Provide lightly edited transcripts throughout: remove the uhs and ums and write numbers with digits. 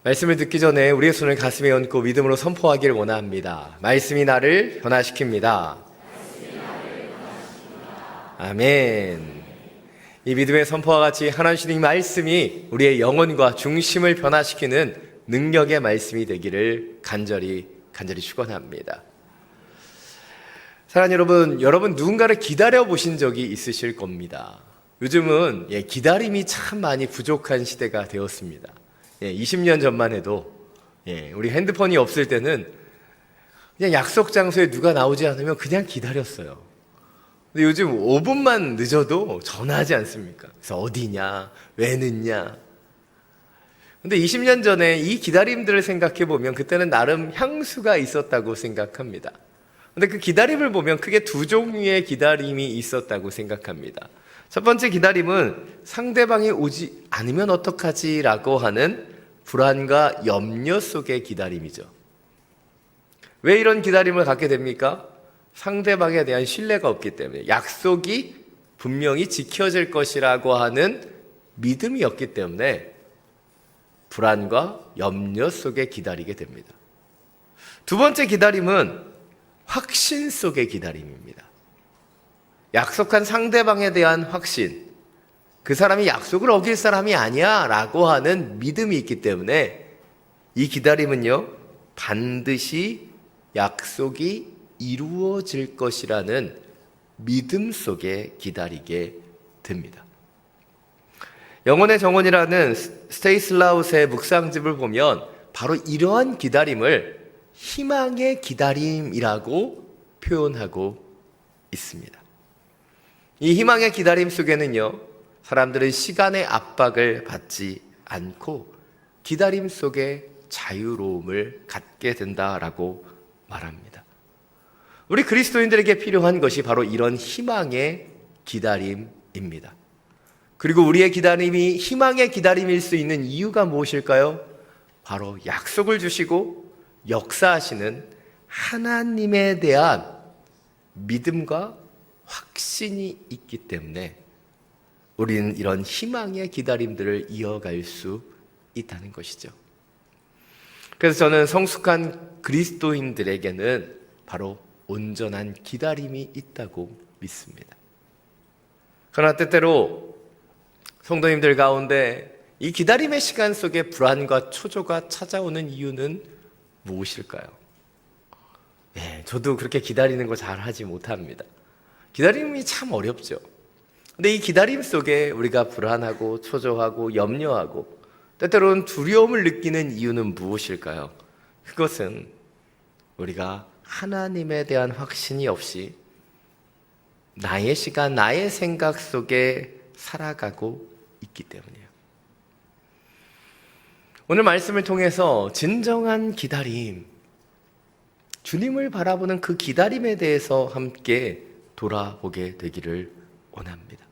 말씀을 듣기 전에 우리의 손을 가슴에 얹고 믿음으로 선포하기를 원합니다. 말씀이 나를 변화시킵니다. 아멘. 이 믿음의 선포와 같이 하나님 주신 말씀이 우리의 영혼과 중심을 변화시키는 능력의 말씀이 되기를 간절히 축원합니다. 사랑하는 여러분 누군가를 기다려 보신 적이 있으실 겁니다. 요즘은 기다림이 참 많이 부족한 시대가 되었습니다. 20년 전만 해도 우리 핸드폰이 없을 때는 그냥 약속 장소에 누가 나오지 않으면 그냥 기다렸어요. 근데 요즘 5분만 늦어도 전화하지 않습니까? 그래서 어디냐, 왜 늦냐. 근데 20년 전에 이 기다림들을 생각해 보면 그때는 나름 향수가 있었다고 생각합니다. 근데 그 기다림을 보면 크게 두 종류의 기다림이 있었다고 생각합니다. 첫 번째 기다림은 상대방이 오지 않으면 어떡하지? 라고 하는 불안과 염려 속의 기다림이죠. 왜 이런 기다림을 갖게 됩니까? 상대방에 대한 신뢰가 없기 때문에, 약속이 분명히 지켜질 것이라고 하는 믿음이 없기 때문에 불안과 염려 속에 기다리게 됩니다. 두 번째 기다림은 확신 속의 기다림입니다. 약속한 상대방에 대한 확신, 그 사람이 약속을 어길 사람이 아니야 라고 하는 믿음이 있기 때문에 이 기다림은요, 반드시 약속이 이루어질 것이라는 믿음 속에 기다리게 됩니다. 영혼의 정원이라는 스테이슬라웃의 묵상집을 보면 바로 이러한 기다림을 희망의 기다림이라고 표현하고 있습니다. 이 희망의 기다림 속에는요, 사람들은 시간의 압박을 받지 않고 기다림 속에 자유로움을 갖게 된다라고 말합니다. 우리 그리스도인들에게 필요한 것이 바로 이런 희망의 기다림입니다. 그리고 우리의 기다림이 희망의 기다림일 수 있는 이유가 무엇일까요? 바로 약속을 주시고 역사하시는 하나님에 대한 믿음과 확신이 있기 때문에 우리는 이런 희망의 기다림들을 이어갈 수 있다는 것이죠. 그래서 저는 성숙한 그리스도인들에게는 바로 온전한 기다림이 있다고 믿습니다. 그러나 때때로 성도님들 가운데 이 기다림의 시간 속에 불안과 초조가 찾아오는 이유는 무엇일까요? 저도 그렇게 기다리는 거 잘 하지 못합니다. 기다림이 참 어렵죠. 근데 이 기다림 속에 우리가 불안하고 초조하고 염려하고 때때로는 두려움을 느끼는 이유는 무엇일까요? 그것은 우리가 하나님에 대한 확신이 없이 나의 시간, 나의 생각 속에 살아가고 있기 때문이에요. 오늘 말씀을 통해서 진정한 기다림, 주님을 바라보는 그 기다림에 대해서 함께 돌아보게 되기를 원합니다.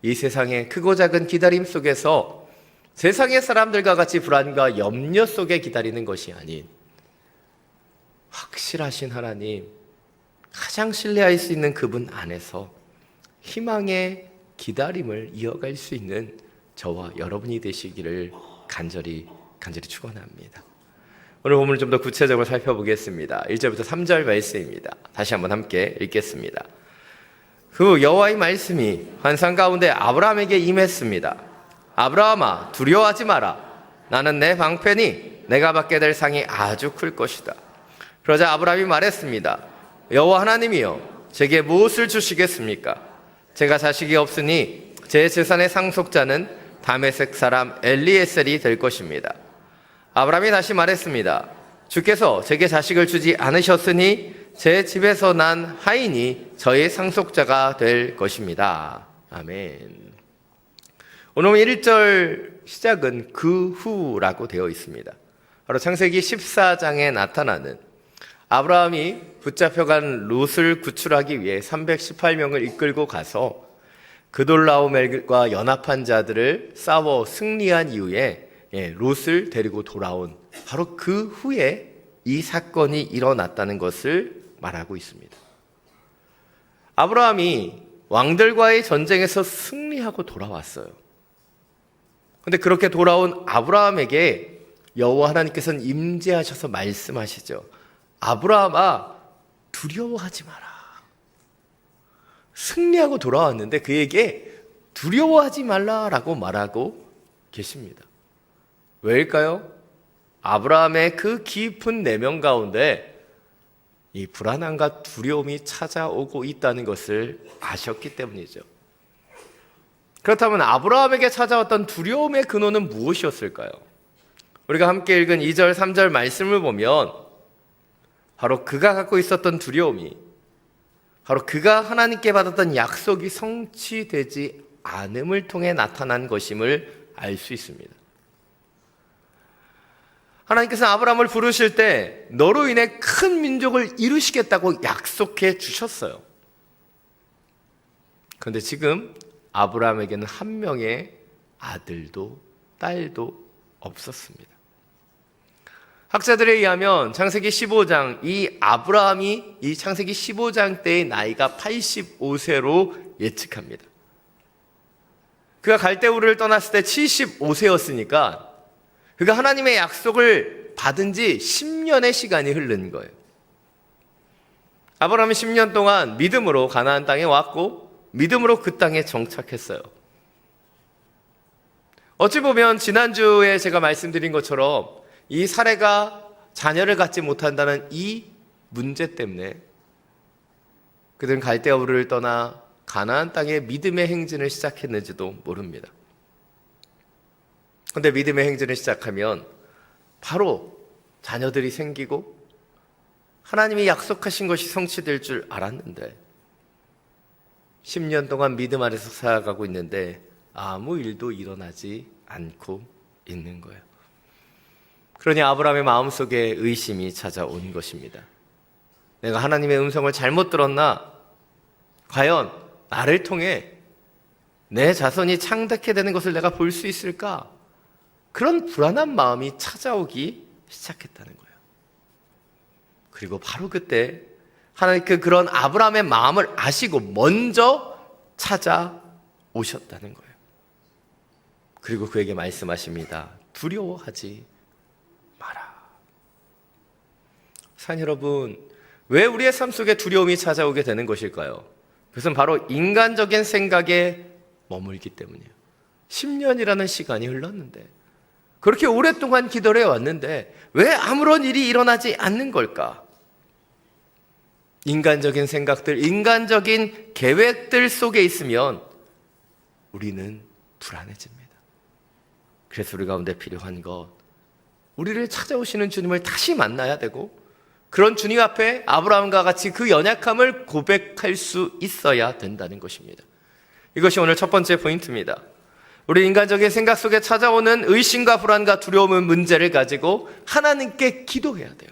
이 세상의 크고 작은 기다림 속에서 세상의 사람들과 같이 불안과 염려 속에 기다리는 것이 아닌 확실하신 하나님, 가장 신뢰할 수 있는 그분 안에서 희망의 기다림을 이어갈 수 있는 저와 여러분이 되시기를 간절히 축원합니다. 오늘 본문을 좀 더 구체적으로 살펴보겠습니다. 1절부터 3절 말씀입니다. 다시 한번 함께 읽겠습니다. 그 여호와의 말씀이 환상 가운데 아브라함에게 임했습니다. 아브라함아, 두려워하지 마라. 나는 내 방편이 내가 받게 될 상이 아주 클 것이다. 그러자 아브라함이 말했습니다. 여호와 하나님이여, 제게 무엇을 주시겠습니까? 제가 자식이 없으니 제 재산의 상속자는 다메섹 사람 엘리에셀이 될 것입니다. 아브라함이 다시 말했습니다. 주께서 제게 자식을 주지 않으셨으니 제 집에서 난 하인이 저의 상속자가 될 것입니다. 아멘. 오늘 1절 시작은 그 후라고 되어 있습니다. 바로 창세기 14장에 나타나는 아브라함이 붙잡혀간 롯을 구출하기 위해 318명을 이끌고 가서 그돌라오멜과 연합한 자들을 싸워 승리한 이후에 롯을 데리고 돌아온 바로 그 후에 이 사건이 일어났다는 것을 말하고 있습니다. 아브라함이 왕들과의 전쟁에서 승리하고 돌아왔어요. 그런데 그렇게 돌아온 아브라함에게 여호와 하나님께서는 임재하셔서 말씀하시죠. 아브라함아, 두려워하지 마라. 승리하고 돌아왔는데 그에게 두려워하지 말라라고 말하고 계십니다. 왜일까요? 아브라함의 그 깊은 내면 가운데 이 불안함과 두려움이 찾아오고 있다는 것을 아셨기 때문이죠. 그렇다면 아브라함에게 찾아왔던 두려움의 근원은 무엇이었을까요? 우리가 함께 읽은 2절, 3절 말씀을 보면 바로 그가 갖고 있었던 두려움이 바로 그가 하나님께 받았던 약속이 성취되지 않음을 통해 나타난 것임을 알 수 있습니다. 하나님께서 아브라함을 부르실 때 너로 인해 큰 민족을 이루시겠다고 약속해 주셨어요. 그런데 지금 아브라함에게는 한 명의 아들도 딸도 없었습니다. 학자들에 의하면 창세기 15장, 이 아브라함이 이 창세기 15장 때의 나이가 85세로 예측합니다. 그가 갈대우르를 떠났을 때 75세였으니까 그가 하나님의 약속을 받은 지 10년의 시간이 흐른 거예요. 아브라함은 10년 동안 믿음으로 가나안 땅에 왔고 믿음으로 그 땅에 정착했어요. 어찌 보면 지난주에 제가 말씀드린 것처럼 이 사례가 자녀를 갖지 못한다는 이 문제 때문에 그들은 갈대우르를 떠나 가나안 땅에 믿음의 행진을 시작했는지도 모릅니다. 그런데 믿음의 행진을 시작하면 바로 자녀들이 생기고 하나님이 약속하신 것이 성취될 줄 알았는데 10년 동안 믿음 아래서 살아가고 있는데 아무 일도 일어나지 않고 있는 거예요. 그러니 아브라함의 마음속에 의심이 찾아온 것입니다. 내가 하나님의 음성을 잘못 들었나? 과연 나를 통해 내 자손이 창대케 되는 것을 내가 볼 수 있을까? 그런 불안한 마음이 찾아오기 시작했다는 거예요. 그리고 바로 그때 하나님께 그런 아브라함의 마음을 아시고 먼저 찾아오셨다는 거예요. 그리고 그에게 말씀하십니다. 두려워하지 마라. 사랑 여러분, 왜 우리의 삶 속에 두려움이 찾아오게 되는 것일까요? 그것은 바로 인간적인 생각에 머물기 때문이에요. 10년이라는 시간이 흘렀는데 그렇게 오랫동안 기도를 해왔는데 왜 아무런 일이 일어나지 않는 걸까? 인간적인 생각들, 인간적인 계획들 속에 있으면 우리는 불안해집니다. 그래서 우리 가운데 필요한 것, 우리를 찾아오시는 주님을 다시 만나야 되고 그런 주님 앞에 아브라함과 같이 그 연약함을 고백할 수 있어야 된다는 것입니다. 이것이 오늘 첫 번째 포인트입니다. 우리 인간적인 생각 속에 찾아오는 의심과 불안과 두려움의 문제를 가지고 하나님께 기도해야 돼요.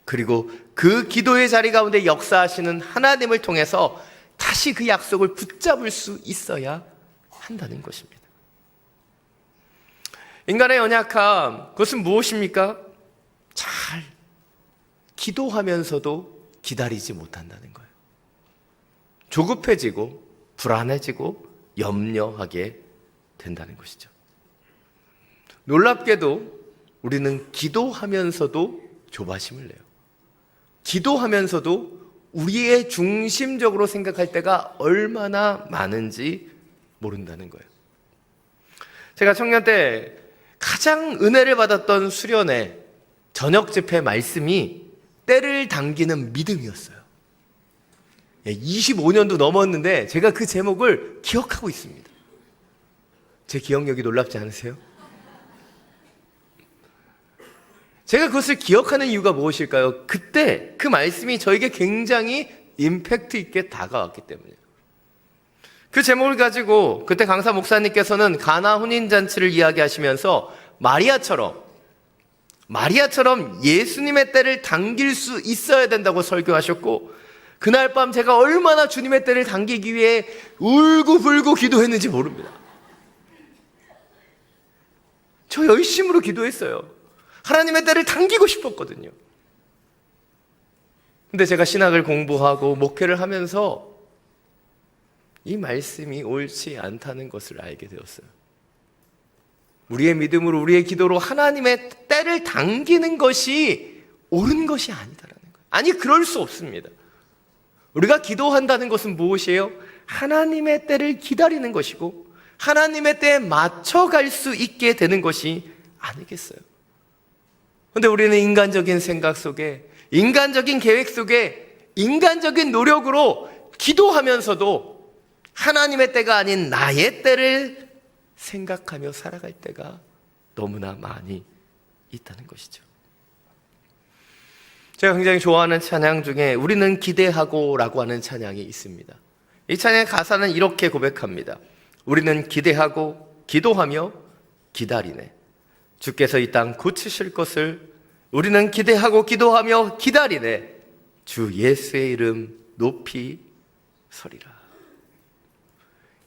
그리고 그 기도의 자리 가운데 역사하시는 하나님을 통해서 다시 그 약속을 붙잡을 수 있어야 한다는 것입니다. 인간의 연약함, 그것은 무엇입니까? 잘 기도하면서도 기다리지 못한다는 거예요. 조급해지고 불안해지고 염려하게 된다는 것이죠. 놀랍게도 우리는 기도하면서도 조바심을 내요. 기도하면서도 우리의 중심적으로 생각할 때가 얼마나 많은지 모른다는 거예요. 제가 청년 때 가장 은혜를 받았던 수련회 저녁 집회 말씀이 때를 당기는 믿음이었어요. 25년도 넘었는데 제가 그 제목을 기억하고 있습니다. 제 기억력이 놀랍지 않으세요? 제가 그것을 기억하는 이유가 무엇일까요? 그때 그 말씀이 저에게 굉장히 임팩트 있게 다가왔기 때문이에요. 그 제목을 가지고 그때 강사 목사님께서는 가나 혼인잔치를 이야기하시면서 마리아처럼 예수님의 때를 당길 수 있어야 된다고 설교하셨고, 그날 밤 제가 얼마나 주님의 때를 당기기 위해 울고불고 기도했는지 모릅니다. 저 열심으로 기도했어요. 하나님의 때를 당기고 싶었거든요. 근데 제가 신학을 공부하고 목회를 하면서 이 말씀이 옳지 않다는 것을 알게 되었어요. 우리의 믿음으로, 우리의 기도로 하나님의 때를 당기는 것이 옳은 것이 아니다라는 거예요. 아니, 그럴 수 없습니다. 우리가 기도한다는 것은 무엇이에요? 하나님의 때를 기다리는 것이고 하나님의 때에 맞춰갈 수 있게 되는 것이 아니겠어요? 그런데 우리는 인간적인 생각 속에, 인간적인 계획 속에, 인간적인 노력으로 기도하면서도 하나님의 때가 아닌 나의 때를 생각하며 살아갈 때가 너무나 많이 있다는 것이죠. 제가 굉장히 좋아하는 찬양 중에 우리는 기대하고 라고 하는 찬양이 있습니다. 이 찬양의 가사는 이렇게 고백합니다. 우리는 기대하고 기도하며 기다리네. 주께서 이 땅 고치실 것을 우리는 기대하고 기도하며 기다리네. 주 예수의 이름 높이 서리라.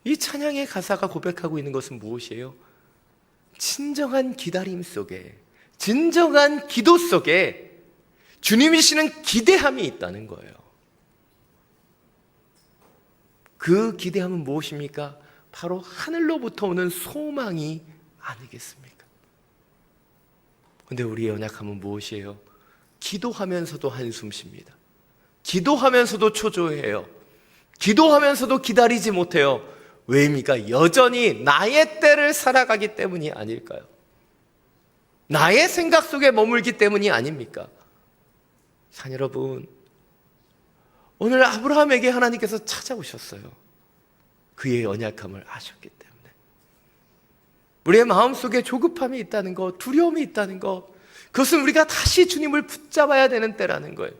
이 찬양의 가사가 고백하고 있는 것은 무엇이에요? 진정한 기다림 속에, 진정한 기도 속에 주님이시는 기대함이 있다는 거예요. 그 기대함은 무엇입니까? 바로 하늘로부터 오는 소망이 아니겠습니까? 그런데 우리의 연약함은 무엇이에요? 기도하면서도 한숨 쉽니다. 기도하면서도 초조해요. 기도하면서도 기다리지 못해요. 왜입니까? 여전히 나의 때를 살아가기 때문이 아닐까요? 나의 생각 속에 머물기 때문이 아닙니까? 산 여러분, 오늘 아브라함에게 하나님께서 찾아오셨어요. 그의 연약함을 아셨기 때문에. 우리의 마음속에 조급함이 있다는 것, 두려움이 있다는 것, 그것은 우리가 다시 주님을 붙잡아야 되는 때라는 거예요.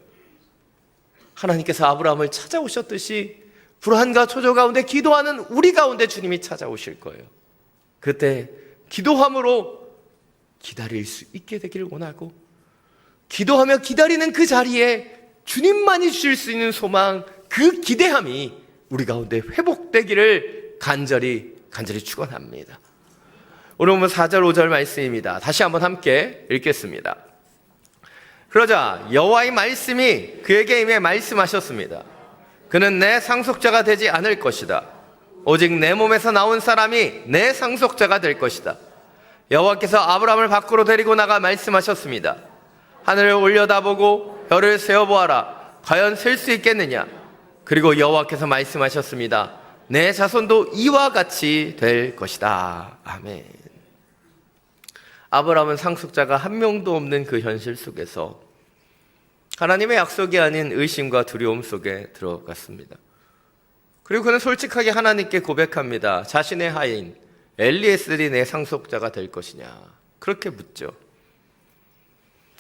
하나님께서 아브라함을 찾아오셨듯이 불안과 초조 가운데 기도하는 우리 가운데 주님이 찾아오실 거예요. 그때 기도함으로 기다릴 수 있게 되기를 원하고, 기도하며 기다리는 그 자리에 주님만이 주실 수 있는 소망, 그 기대함이 우리 가운데 회복되기를 간절히 축원합니다. 오늘 보면 4절 5절 말씀입니다. 다시 한번 함께 읽겠습니다. 그러자 여호와의 말씀이 그에게 임해 말씀하셨습니다. 그는 내 상속자가 되지 않을 것이다. 오직 내 몸에서 나온 사람이 내 상속자가 될 것이다. 여호와께서 아브라함을 밖으로 데리고 나가 말씀하셨습니다. 하늘을 올려다보고 별을 세어보아라. 과연 셀 수 있겠느냐? 그리고 여호와께서 말씀하셨습니다. 내 자손도 이와 같이 될 것이다. 아멘. 아브라함은 상속자가 한 명도 없는 그 현실 속에서 하나님의 약속이 아닌 의심과 두려움 속에 들어갔습니다. 그리고 그는 솔직하게 하나님께 고백합니다. 자신의 하인 엘리에셀이 내 상속자가 될 것이냐? 그렇게 묻죠.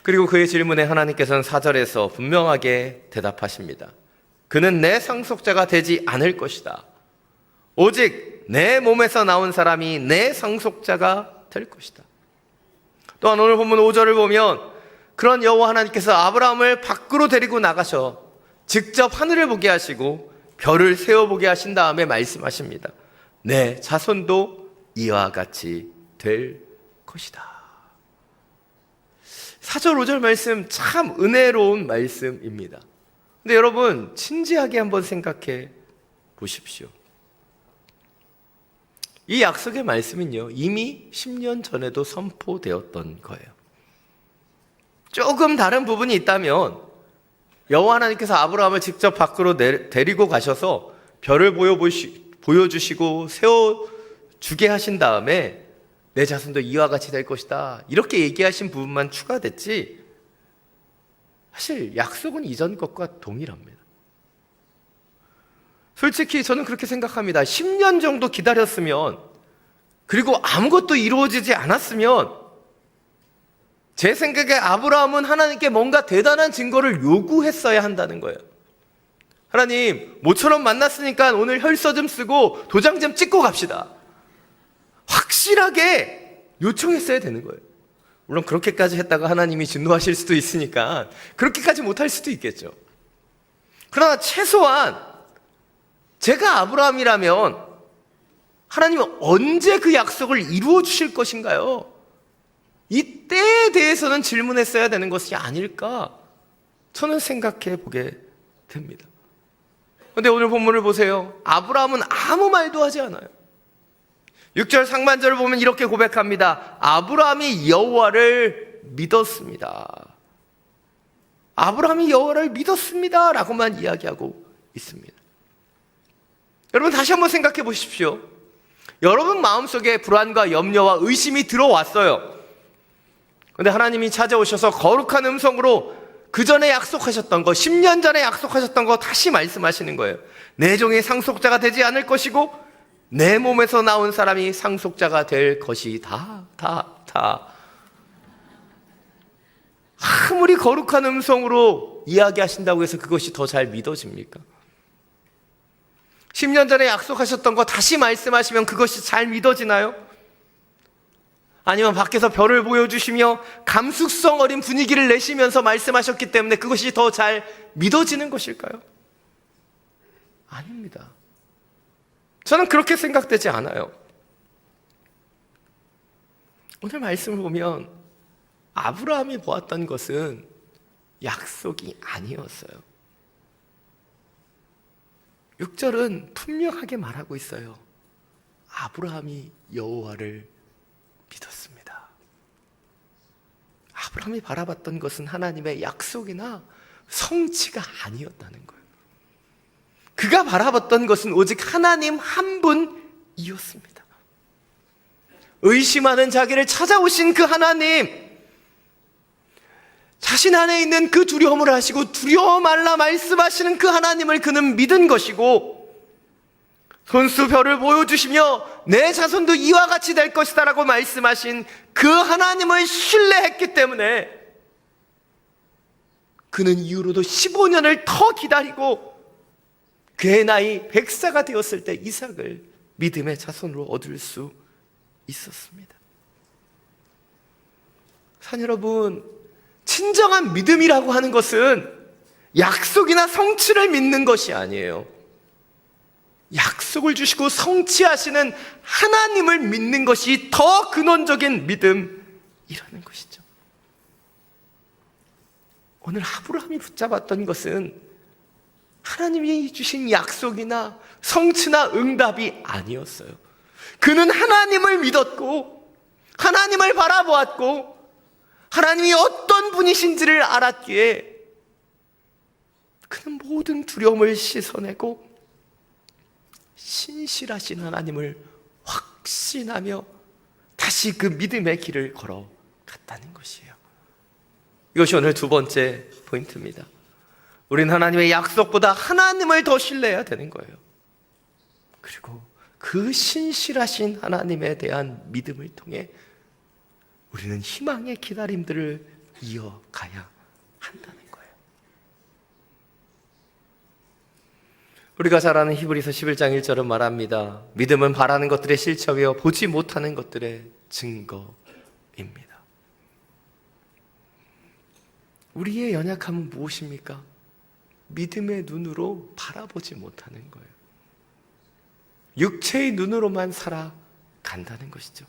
그리고 그의 질문에 하나님께서는 4절에서 분명하게 대답하십니다. 그는 내 상속자가 되지 않을 것이다. 오직 내 몸에서 나온 사람이 내 상속자가 될 것이다. 또한 오늘 본문 5절을 보면 그런 여호와 하나님께서 아브라함을 밖으로 데리고 나가셔 직접 하늘을 보게 하시고 별을 세어보게 하신 다음에 말씀하십니다. 내 자손도 이와 같이 될 것이다. 4절 5절 말씀 참 은혜로운 말씀입니다. 근데 여러분 진지하게 한번 생각해 보십시오. 이 약속의 말씀은요 이미 10년 전에도 선포되었던 거예요. 조금 다른 부분이 있다면 여호와 하나님께서 아브라함을 직접 밖으로 데리고 가셔서 별을 보여주시고 세워주게 하신 다음에 내 자손도 이와 같이 될 것이다 이렇게 얘기하신 부분만 추가됐지, 사실 약속은 이전 것과 동일합니다. 솔직히 저는 그렇게 생각합니다. 10년 정도 기다렸으면, 그리고 아무것도 이루어지지 않았으면 제 생각에 아브라함은 하나님께 뭔가 대단한 증거를 요구했어야 한다는 거예요. 하나님, 모처럼 만났으니까 오늘 혈서 좀 쓰고 도장 좀 찍고 갑시다. 확실하게 요청했어야 되는 거예요. 물론 그렇게까지 했다가 하나님이 진노하실 수도 있으니까 그렇게까지 못할 수도 있겠죠. 그러나 최소한 제가 아브라함이라면 하나님은 언제 그 약속을 이루어 주실 것인가요? 이 때에 대해서는 질문했어야 되는 것이 아닐까 저는 생각해 보게 됩니다. 그런데 오늘 본문을 보세요. 아브라함은 아무 말도 하지 않아요. 6절 상반절을 보면 이렇게 고백합니다. 아브라함이 여호와를 믿었습니다. 아브라함이 여호와를 믿었습니다 라고만 이야기하고 있습니다. 여러분 다시 한번 생각해 보십시오. 여러분 마음속에 불안과 염려와 의심이 들어왔어요. 그런데 하나님이 찾아오셔서 거룩한 음성으로 그 전에 약속하셨던 거, 10년 전에 약속하셨던 거 다시 말씀하시는 거예요. 내 종이 상속자가 되지 않을 것이고 내 몸에서 나온 사람이 상속자가 될 것이다. 아무리 거룩한 음성으로 이야기하신다고 해서 그것이 더 잘 믿어집니까? 10년 전에 약속하셨던 거 다시 말씀하시면 그것이 잘 믿어지나요? 아니면 밖에서 별을 보여주시며 감수성 어린 분위기를 내시면서 말씀하셨기 때문에 그것이 더 잘 믿어지는 것일까요? 아닙니다. 저는 그렇게 생각되지 않아요. 오늘 말씀을 보면 아브라함이 보았던 것은 약속이 아니었어요. 6절은 분명하게 말하고 있어요. 아브라함이 여호와를 믿었습니다. 아브라함이 바라봤던 것은 하나님의 약속이나 성취가 아니었다는 거예요. 그가 바라봤던 것은 오직 하나님 한 분이었습니다. 의심하는 자기를 찾아오신 그 하나님, 자신 안에 있는 그 두려움을 하시고 두려워 말라 말씀하시는 그 하나님을 그는 믿은 것이고, 손수별을 보여주시며 내 자손도 이와 같이 될 것이다 라고 말씀하신 그 하나님을 신뢰했기 때문에 그는 이후로도 15년을 더 기다리고 그의 나이 100세가 되었을 때 이삭을 믿음의 자손으로 얻을 수 있었습니다. 산 여러분, 진정한 믿음이라고 하는 것은 약속이나 성취를 믿는 것이 아니에요. 약속을 주시고 성취하시는 하나님을 믿는 것이 더 근원적인 믿음이라는 것이죠. 오늘 아브라함이 붙잡았던 것은 하나님이 주신 약속이나 성취나 응답이 아니었어요. 그는 하나님을 믿었고 하나님을 바라보았고 하나님이 어떤 분이신지를 알았기에 그는 모든 두려움을 씻어내고 신실하신 하나님을 확신하며 다시 그 믿음의 길을 걸어갔다는 것이에요. 이것이 오늘 두 번째 포인트입니다. 우리는 하나님의 약속보다 하나님을 더 신뢰해야 되는 거예요. 그리고 그 신실하신 하나님에 대한 믿음을 통해 우리는 희망의 기다림들을 이어가야 한다는 거예요. 우리가 잘 아는 히브리서 11장 1절은 말합니다. 믿음은 바라는 것들의 실체이며 보지 못하는 것들의 증거입니다. 우리의 연약함은 무엇입니까? 믿음의 눈으로 바라보지 못하는 거예요. 육체의 눈으로만 살아간다는 것이죠.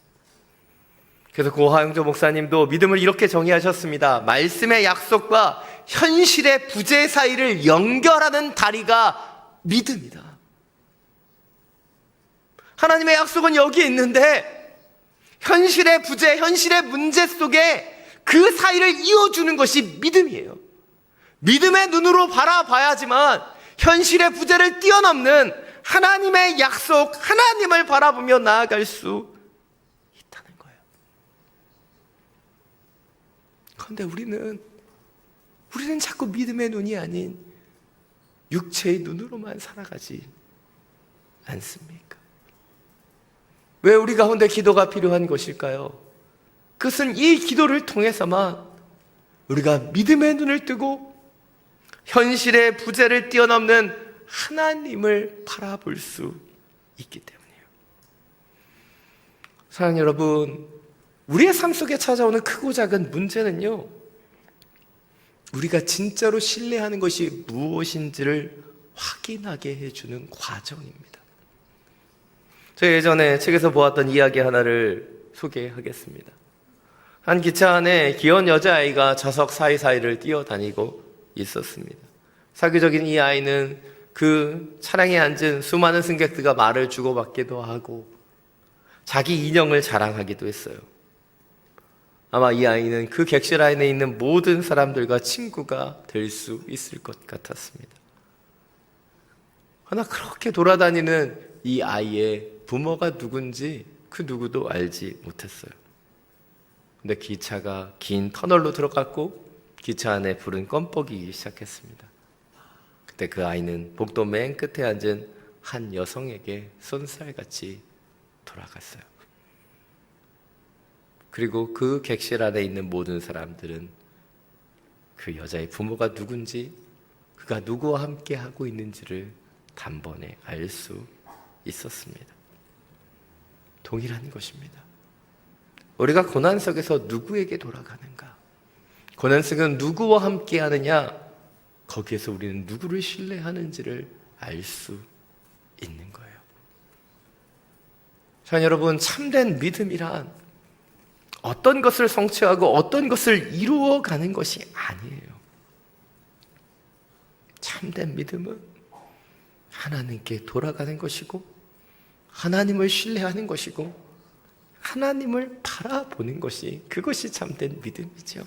그래서 고하영조 목사님도 믿음을 이렇게 정의하셨습니다. 말씀의 약속과 현실의 부재 사이를 연결하는 다리가 믿음이다. 하나님의 약속은 여기에 있는데 현실의 부재, 현실의 문제 속에 그 사이를 이어주는 것이 믿음이에요. 믿음의 눈으로 바라봐야지만 현실의 부재를 뛰어넘는 하나님의 약속, 하나님을 바라보며 나아갈 수 있다는 거예요. 그런데 우리는 자꾸 믿음의 눈이 아닌 육체의 눈으로만 살아가지 않습니까? 왜 우리 가운데 기도가 필요한 것일까요? 그것은 이 기도를 통해서만 우리가 믿음의 눈을 뜨고 현실의 부재를 뛰어넘는 하나님을 바라볼 수 있기 때문이에요. 사랑하는 여러분, 우리의 삶 속에 찾아오는 크고 작은 문제는요, 우리가 진짜로 신뢰하는 것이 무엇인지를 확인하게 해주는 과정입니다. 제가 예전에 책에서 보았던 이야기 하나를 소개하겠습니다. 한 기차 안에 귀여운 여자아이가 좌석 사이사이를 뛰어다니고 있었습니다. 사교적인 이 아이는 그 차량에 앉은 수많은 승객들과 말을 주고받기도 하고 자기 인형을 자랑하기도 했어요. 아마 이 아이는 그 객실 안에 있는 모든 사람들과 친구가 될 수 있을 것 같았습니다. 그러나 그렇게 돌아다니는 이 아이의 부모가 누군지 그 누구도 알지 못했어요. 근데 기차가 긴 터널로 들어갔고 기차 안에 불은 껌뻑이기 시작했습니다. 그때 그 아이는 복도 맨 끝에 앉은 한 여성에게 쏜살같이 돌아갔어요. 그리고 그 객실 안에 있는 모든 사람들은 그 여자의 부모가 누군지, 그가 누구와 함께 하고 있는지를 단번에 알 수 있었습니다. 동일한 것입니다. 우리가 고난 속에서 누구에게 돌아가는가? 고난 속에서 누구와 함께 하느냐? 거기에서 우리는 누구를 신뢰하는지를 알 수 있는 거예요. 자, 여러분, 참된 믿음이란 어떤 것을 성취하고 어떤 것을 이루어가는 것이 아니에요. 참된 믿음은 하나님께 돌아가는 것이고 하나님을 신뢰하는 것이고 하나님을 바라보는 것이, 그것이 참된 믿음이죠.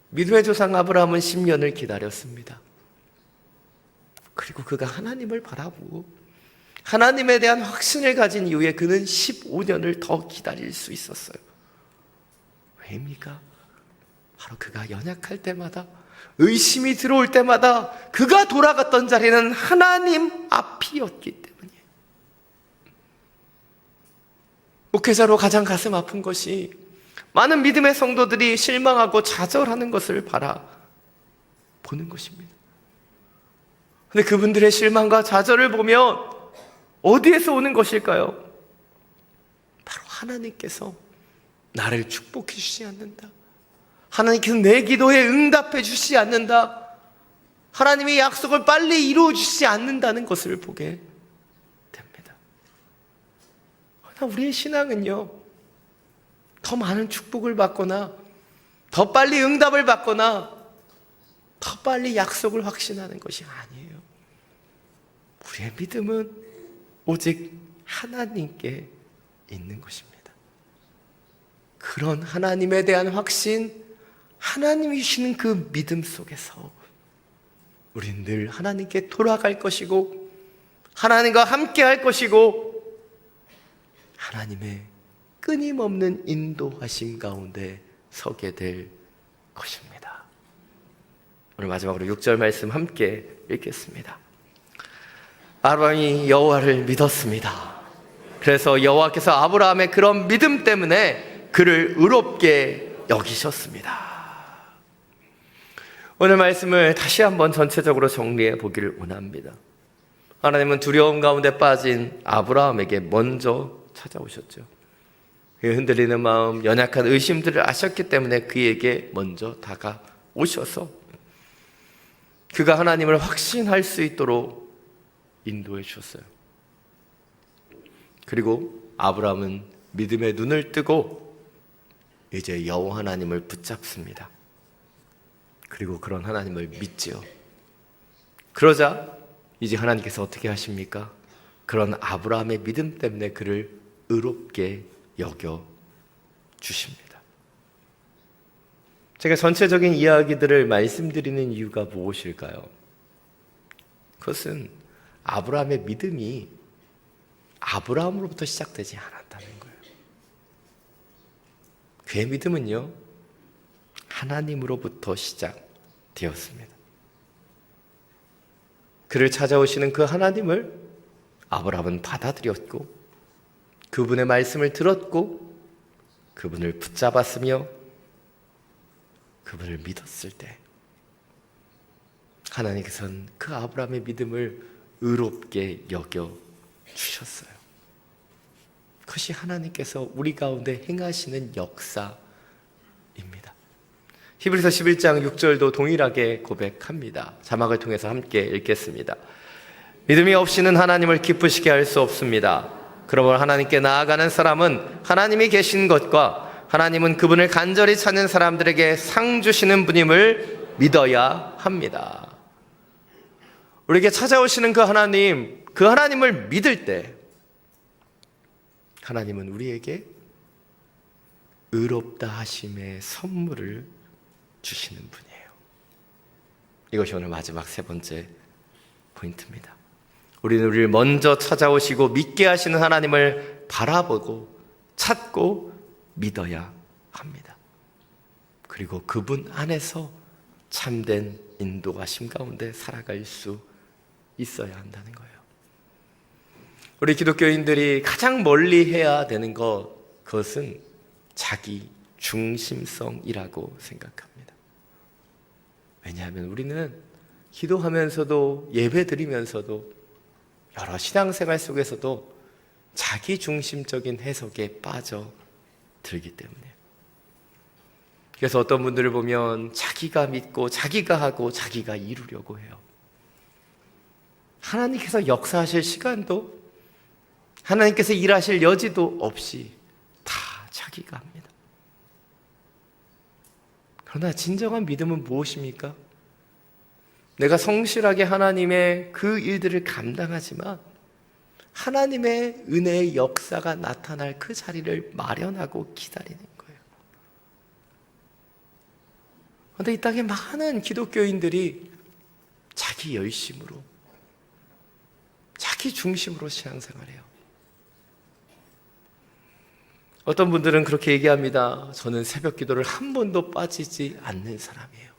믿음의 조상 아브라함은 10년을 기다렸습니다. 그리고 그가 하나님을 바라보고 하나님에 대한 확신을 가진 이후에 그는 15년을 더 기다릴 수 있었어요. 왜입니까? 바로 그가 연약할 때마다, 의심이 들어올 때마다 그가 돌아갔던 자리는 하나님 앞이었기 때문이에요. 목회자로 가장 가슴 아픈 것이 많은 믿음의 성도들이 실망하고 좌절하는 것을 바라보는 것입니다. 그런데 그분들의 실망과 좌절을 보면 어디에서 오는 것일까요? 바로 하나님께서 나를 축복해 주시지 않는다. 하나님께서 내 기도에 응답해 주시지 않는다. 하나님의 약속을 빨리 이루어 주시지 않는다는 것을 보게 됩니다. 그러나 우리의 신앙은요, 더 많은 축복을 받거나 더 빨리 응답을 받거나 더 빨리 약속을 확신하는 것이 아니에요. 우리의 믿음은 오직 하나님께 있는 것입니다. 그런 하나님에 대한 확신, 하나님이 주시는 그 믿음 속에서 우리는 늘 하나님께 돌아갈 것이고 하나님과 함께 할 것이고 하나님의 끊임없는 인도하심 가운데 서게 될 것입니다. 오늘 마지막으로 6절 말씀 함께 읽겠습니다. 아브라함이 여호와를 믿었습니다. 그래서 여호와께서 아브라함의 그런 믿음 때문에 그를 의롭게 여기셨습니다. 오늘 말씀을 다시 한번 전체적으로 정리해 보기를 원합니다. 하나님은 두려움 가운데 빠진 아브라함에게 먼저 찾아오셨죠. 그의 흔들리는 마음, 연약한 의심들을 아셨기 때문에 그에게 먼저 다가오셔서 그가 하나님을 확신할 수 있도록 인도해 주셨어요. 그리고 아브라함은 믿음의 눈을 뜨고 이제 여호와 하나님을 붙잡습니다. 그리고 그런 하나님을 믿지요. 그러자 이제 하나님께서 어떻게 하십니까? 그런 아브라함의 믿음 때문에 그를 의롭게 여겨 주십니다. 제가 전체적인 이야기들을 말씀드리는 이유가 무엇일까요? 그것은 아브라함의 믿음이 아브라함으로부터 시작되지 않았다는 거예요. 그의 믿음은요, 하나님으로부터 시작되었습니다. 그를 찾아오시는 그 하나님을 아브라함은 받아들였고 그분의 말씀을 들었고 그분을 붙잡았으며 그분을 믿었을 때 하나님께서는 그 아브라함의 믿음을 의롭게 여겨 주셨어요. 그것이 하나님께서 우리 가운데 행하시는 역사입니다. 히브리서 11장 6절도 동일하게 고백합니다. 자막을 통해서 함께 읽겠습니다. 믿음이 없이는 하나님을 기쁘시게 할 수 없습니다. 그러므로 하나님께 나아가는 사람은 하나님이 계신 것과 하나님은 그분을 간절히 찾는 사람들에게 상 주시는 분임을 믿어야 합니다. 우리에게 찾아오시는 그 하나님을 믿을 때 하나님은 우리에게 의롭다 하심의 선물을 주시는 분이에요. 이것이 오늘 마지막 세 번째 포인트입니다. 우리는 우리를 먼저 찾아오시고 믿게 하시는 하나님을 바라보고 찾고 믿어야 합니다. 그리고 그분 안에서 참된 인도하심 가운데 살아갈 수 있어야 한다는 거예요. 우리 기독교인들이 가장 멀리 해야 되는 그것은 자기 중심성이라고 생각합니다. 왜냐하면 우리는 기도하면서도 예배드리면서도 여러 신앙생활 속에서도 자기 중심적인 해석에 빠져들기 때문에, 그래서 어떤 분들을 보면 자기가 믿고 자기가 하고 자기가 이루려고 해요. 하나님께서 역사하실 시간도 하나님께서 일하실 여지도 없이 다 자기가 합니다. 그러나 진정한 믿음은 무엇입니까? 내가 성실하게 하나님의 그 일들을 감당하지만 하나님의 은혜의 역사가 나타날 그 자리를 마련하고 기다리는 거예요. 그런데 이 땅에 많은 기독교인들이 자기 열심으로, 자기 중심으로 신앙생활해요. 어떤 분들은 그렇게 얘기합니다. 저는 새벽 기도를 한 번도 빠지지 않는 사람이에요.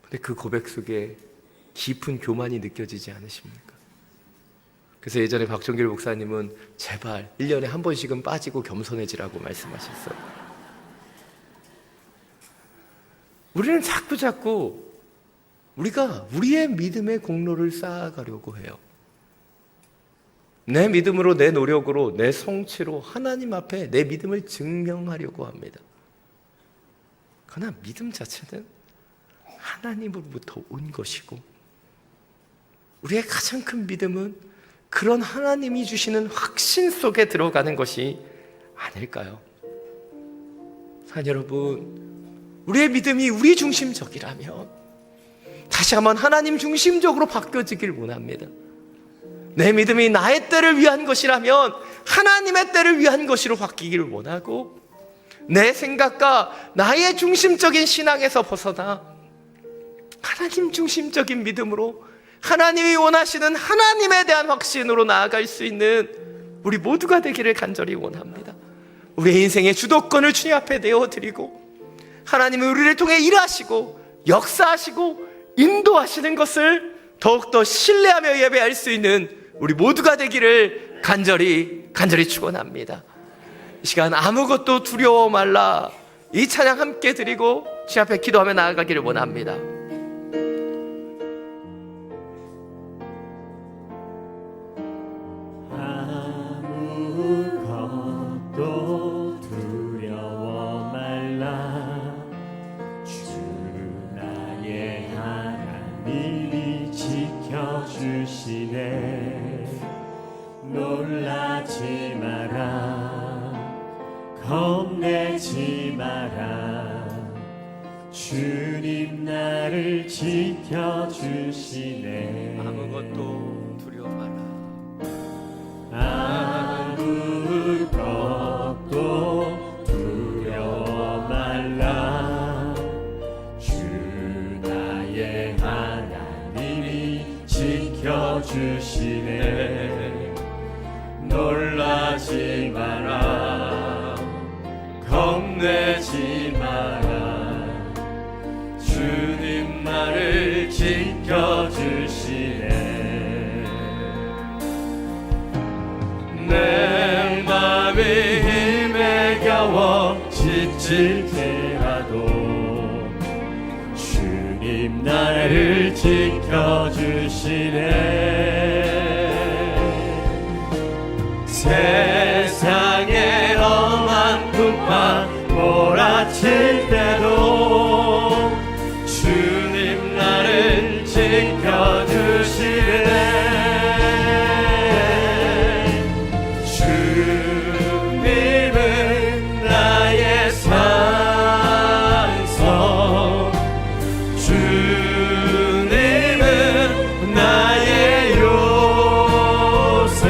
근데 그 고백 속에 깊은 교만이 느껴지지 않으십니까? 그래서 예전에 박종길 목사님은 제발 1년에 한 번씩은 빠지고 겸손해지라고 말씀하셨어요. 우리는 자꾸 우리가 우리의 믿음의 공로를 쌓아가려고 해요. 내 믿음으로, 내 노력으로, 내 성취로 하나님 앞에 내 믿음을 증명하려고 합니다. 그러나 믿음 자체는 하나님으로부터 온 것이고, 우리의 가장 큰 믿음은 그런 하나님이 주시는 확신 속에 들어가는 것이 아닐까요? 사랑하는 여러분, 우리의 믿음이 우리 중심적이라면 다시 한번 하나님 중심적으로 바뀌어지길 원합니다. 내 믿음이 나의 때를 위한 것이라면 하나님의 때를 위한 것으로 바뀌기를 원하고, 내 생각과 나의 중심적인 신앙에서 벗어나 하나님 중심적인 믿음으로 하나님이 원하시는 하나님에 대한 확신으로 나아갈 수 있는 우리 모두가 되기를 간절히 원합니다. 우리의 인생의 주도권을 주님 앞에 내어드리고 하나님이 우리를 통해 일하시고 역사하시고 인도하시는 것을 더욱더 신뢰하며 예배할 수 있는 우리 모두가 되기를 간절히 축원합니다. 이 시간 아무것도 두려워 말라, 이 찬양 함께 드리고 주님 앞에 기도하며 나아가기를 원합니다. 아무것도 두려워 말라, 주 나의 하나님이 지켜주시네. 놀라지 마라, 겁내지 마라, 주님 나를 지켜주시네. 아무것도 두려워 말라, 아무것도 두려워 말라, 주 나의 하나님이 지켜주시네. 놀라지 마라, 겁내지 마라, 주님 나를 지켜주시네. 내 맘이 힘에 겨워 지칠지라도 주님 나를 지켜주시네. 세상의 험한 풍파 몰아칠 때도 주님 나를 지켜주시네. 주님은 나의 산성, 주님은 나의 요새,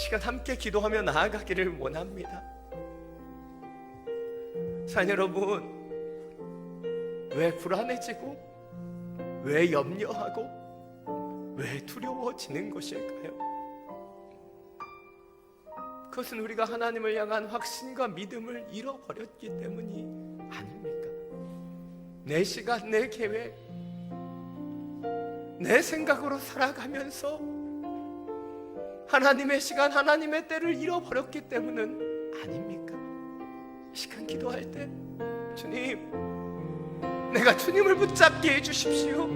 시간 함께 기도하며 나아가기를 원합니다. 사랑 여러분, 왜 불안해지고 왜 염려하고 왜 두려워지는 것일까요? 그것은 우리가 하나님을 향한 확신과 믿음을 잃어버렸기 때문이 아닙니까? 내 시간, 내 계획, 내 생각으로 살아가면서 하나님의 시간, 하나님의 때를 잃어버렸기 때문은 아닙니까? 이 시간 기도할 때 주님, 내가 주님을 붙잡게 해주십시오.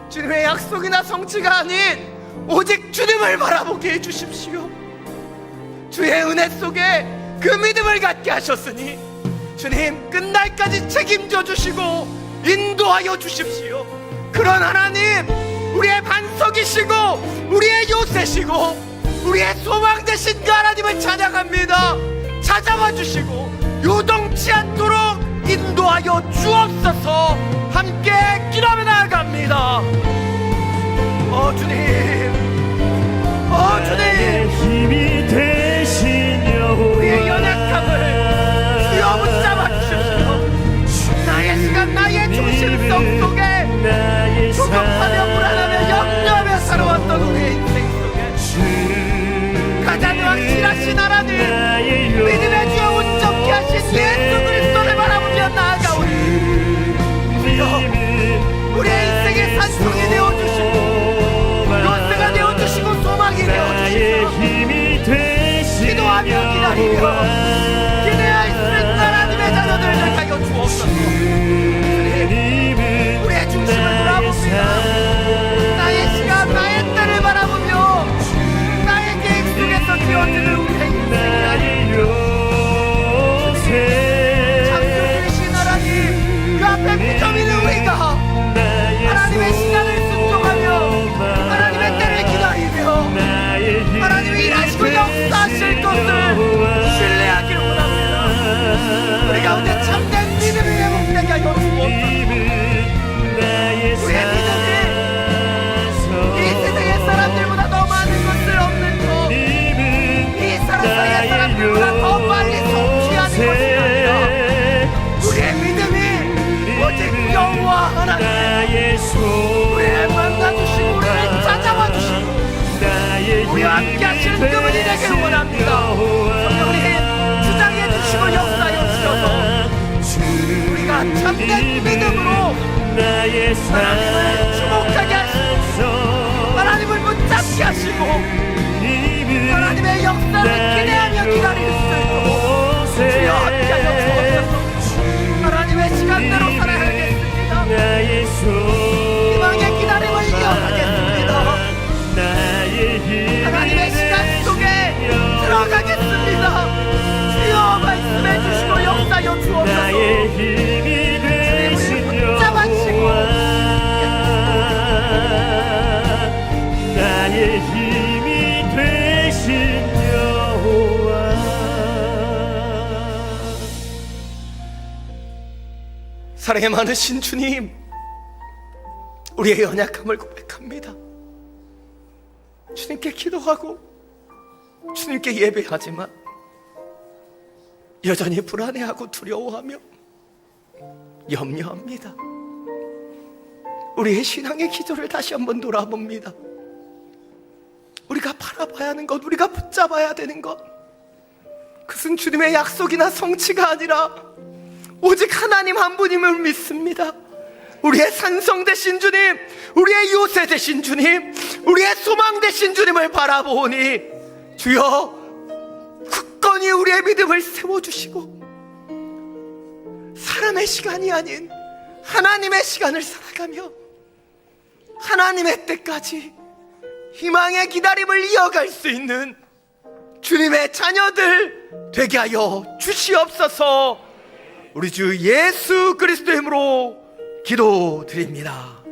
주님의 약속이나 성취가 아닌 오직 주님을 바라보게 해주십시오. 주의 은혜 속에 그 믿음을 갖게 하셨으니 주님, 끝날까지 책임져 주시고 인도하여 주십시오. 그런 하나님, 우리의 반석이시고 우리의 요새시고 우리의 소망 되신 그 하나님을 찬양합니다. 찾아와 주시고 요동치 않도록 인도하여 주옵소서. 함께 기도하며 나아갑니다. 주님, 나의 힘이 되신 여호와, 우리의 연약함을 주여 붙잡아 주십시오. 나의 시간, 나의 중심성 속에 조급하며 불안하며 염려하며 살아왔던 우리의 인생 속에 가장 확실하신 하나님, 믿음의 주여 온전케 하신 예수 그리스도를 바라보며 나아가오니 주여, 우리의 인생의 산성이 되어주시고 요새가 되어주시고 소망이 되어주시고 기도하며 기다리며 기대하 있는 하나님의 자녀들 되게 주옵소서. 우리의 중심을 돌아봅니다. 나의 시간, 나의 때를 바라보며 나의 계획 속에서 되어지는 우리의 인생이라니 창조주이신 하나님, 그 앞에 무덤 있는 우리가 하나님의 시간을 순종하며 하나님의 때를 기다리며 하나님이 일하시고 역사하실 것을 신뢰하기를 원합니다. 우리 가운데 참된 믿음이 회복되게 하여 주옵소서. 우리의 믿음이 이 세상의 사람들보다 더 많은 것을 얻는 것, 이 세상의 사람들보다 더 빨리 성취하는 것이 아니라 우리의 믿음이 오직 여호와 하나님, 우리를 만나주시고 우리를 찾아와 주시고 우리와 함께 하시는 그분이 되기를 원합니다. 성령님, 주장해 주시고 역사해 주셔서 우리가 참된 믿음으로 하나님을 주목하게 하시고 하나님을 붙잡게 하시고 하나님의 역사를 기대하며 기다릴 수 있도록 주여 함께하여 주옵소서. 하나님의 시간대로 살아야겠습니다. 희망의 기다림을 이어가겠습니다. 하나님의 시간 속에 들어가겠습니다. 주여 말씀해 주시고 역사여 주옵소서. 나의 힘이 되신 여호와. 사랑의 많으신 주님, 우리의 연약함을 고백합니다. 주님께 기도하고 주님께 예배하지만 여전히 불안해하고 두려워하며 염려합니다. 우리의 신앙의 기조를 다시 한번 돌아봅니다. 우리가 바라봐야 하는 것, 우리가 붙잡아야 되는 것, 그것은 주님의 약속이나 성취가 아니라 오직 하나님 한 분임을 믿습니다. 우리의 산성 되신 주님, 우리의 요새 되신 주님, 우리의 소망 되신 주님을 바라보니 주여 굳건히 우리의 믿음을 세워주시고 사람의 시간이 아닌 하나님의 시간을 살아가며 하나님의 때까지 희망의 기다림을 이어갈 수 있는 주님의 자녀들 되게 하여 주시옵소서. 우리 주 예수 그리스도의 이름으로 기도드립니다.